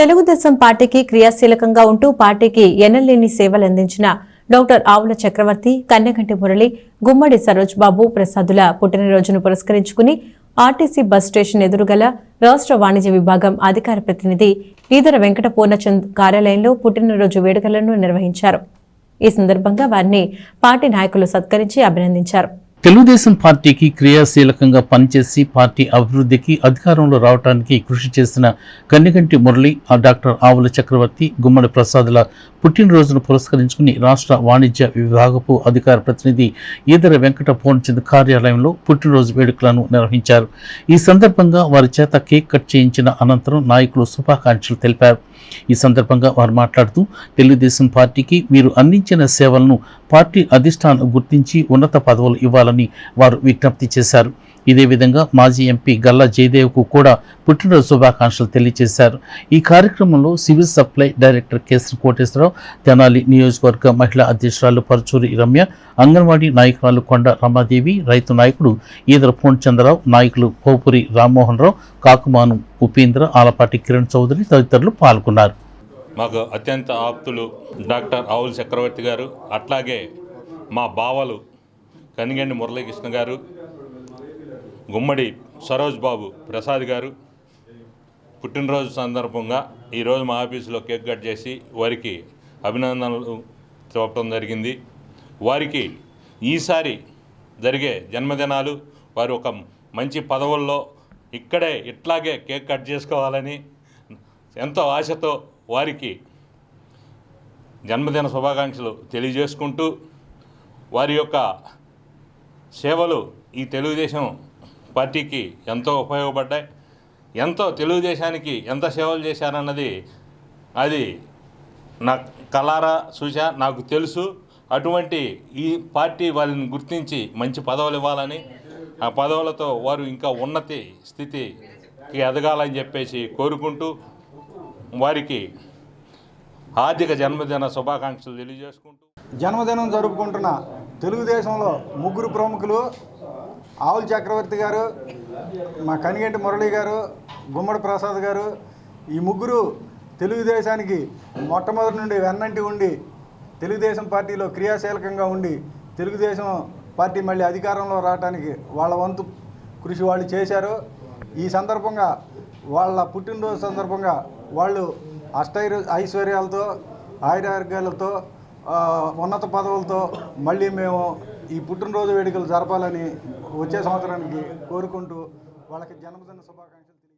తెలుగుదేశం పార్టీకి క్రియాశీలకంగా ఉంటూ పార్టీకి ఎన్నలేని సేవలందించిన డాక్టర్ ఆవుల చక్రవర్తి, కన్నెగంటి మురళి, గుమ్మడి సరోజ్ బాబు ప్రసాదుల పుట్టినరోజును పురస్కరించుకుని ఆర్టీసీ బస్ స్టేషన్ ఎదురుగల రాష్ట్ర వాణిజ్య విభాగం అధికార ప్రతినిధి ఈదర వెంకట పూర్ణచంద్ కార్యాలయంలో పుట్టినరోజు వేడుకలను నిర్వహించారు. ఈ సందర్భంగా వారిని పార్టీ నాయకులు సత్కరించి అభినందించారు. తెలుగుదేశం పార్టీకి క్రియాశీలకంగా పనిచేసి పార్టీ అభివృద్ధికి అధికారంలో రావడానికి కృషి చేసిన కన్నెగంటి మురళి, డాక్టర్ ఆవుల చక్రవర్తి, గుమ్మడి ప్రసాదుల పుట్టినరోజును పురస్కరించుకుని రాష్ట్ర వాణిజ్య విభాగపు అధికార ప్రతినిధి ఈదర వెంకట పూర్ణచంద్ కార్యాలయంలో పుట్టినరోజు వేడుకలను నిర్వహించారు. ఈ సందర్భంగా వారి చేత కేక్ కట్ చేయించిన అనంతరం నాయకులు శుభాకాంక్షలు తెలిపారు. ఈ సందర్భంగా వారు మాట్లాడుతూ తెలుగుదేశం పార్టీకి మీరు అందించిన సేవలను పార్టీ అధిష్టానం గుర్తించి ఉన్నత పదవులు ఇవ్వాలని వారు విజ్ఞప్తి చేశారు. ఇదే విధంగా మాజీ ఎంపీ గల్లా జయదేవ్కు కూడా పుట్టినరోజు శుభాకాంక్షలు తెలియజేశారు. ఈ కార్యక్రమంలో civil supply director kesari Koteswararao, Tenali నియోజకవర్గ మహిళా అధ్యక్షురాలు పరుచూరి రమ్య, అంగన్వాడీ నాయకురాలు కొండ రమాదేవి, రైతు నాయకుడు ఈదర పూర్ణచంద్రరావు, నాయకులు పోపురి రామ్మోహన్ రావు, కాకుమాను ఉపేంద్ర, ఆలపాటి కిరణ్ చౌదరి తదితరులు పాల్గొన్నారు. మాకు అత్యంత ఆప్తులు డాక్టర్ ఆవుల చక్రవర్తి గారు, అట్లాగే మా బావలు కనిగండి మురళీకృష్ణ గారు, గుమ్మడి సరోజ్ బాబు ప్రసాద్ గారు పుట్టినరోజు సందర్భంగా ఈరోజు మా ఆఫీసులో కేక్ కట్ చేసి వారికి అభినందనలు చెప్పడం జరిగింది. వారికి ఈసారి జరిగే జన్మదినాలు వారు ఒక మంచి పదవుల్లో ఇక్కడే ఇట్లాగే కేక్ కట్ చేసుకోవాలని ఎంతో ఆశతో వారికి జన్మదిన శుభాకాంక్షలు తెలియజేసుకుంటూ వారి యొక్క సేవలు ఈ తెలుగుదేశం పార్టీకి ఎంతో ఉపయోగపడ్డాయి. ఎంతో తెలుగుదేశానికి ఎంత సేవలు చేశారన్నది అది నా కలారా చూసా, నాకు తెలుసు. అటువంటి ఈ పార్టీ వాళ్ళని గుర్తించి మంచి పదవులు ఇవ్వాలని, ఆ పదవులతో వారు ఇంకా ఉన్నతి స్థితికి ఎదగాలని చెప్పేసి కోరుకుంటూ వారికి ఆర్థిక జన్మదిన శుభాకాంక్షలు తెలియజేసుకుంటూ జన్మదినం జరుపుకుంటున్న తెలుగుదేశంలో ముగ్గురు ప్రముఖులు ఆవుల చక్రవర్తి గారు, మా కనిగంటి మురళి గారు, గుమ్మడి ప్రసాద్ గారు, ఈ ముగ్గురు తెలుగుదేశానికి మొట్టమొదటి నుండి వెన్నంటి ఉండి తెలుగుదేశం పార్టీలో క్రియాశీలకంగా ఉండి తెలుగుదేశం పార్టీ మళ్ళీ అధికారంలో రావడానికి వాళ్ళ వంతు కృషి వాళ్ళు చేశారు. ఈ సందర్భంగా వాళ్ళ పుట్టినరోజు సందర్భంగా వాళ్ళు ఐశ్వర్యాలతో, ఆయురారోగ్యాలతో, ఉన్నత పదవులతో మళ్ళీ మేము ఈ పుట్టినరోజు వేడుకలు జరపాలని వచ్చే సంవత్సరానికి కోరుకుంటూ వాళ్ళకి జన్మదిన శుభాకాంక్షలు.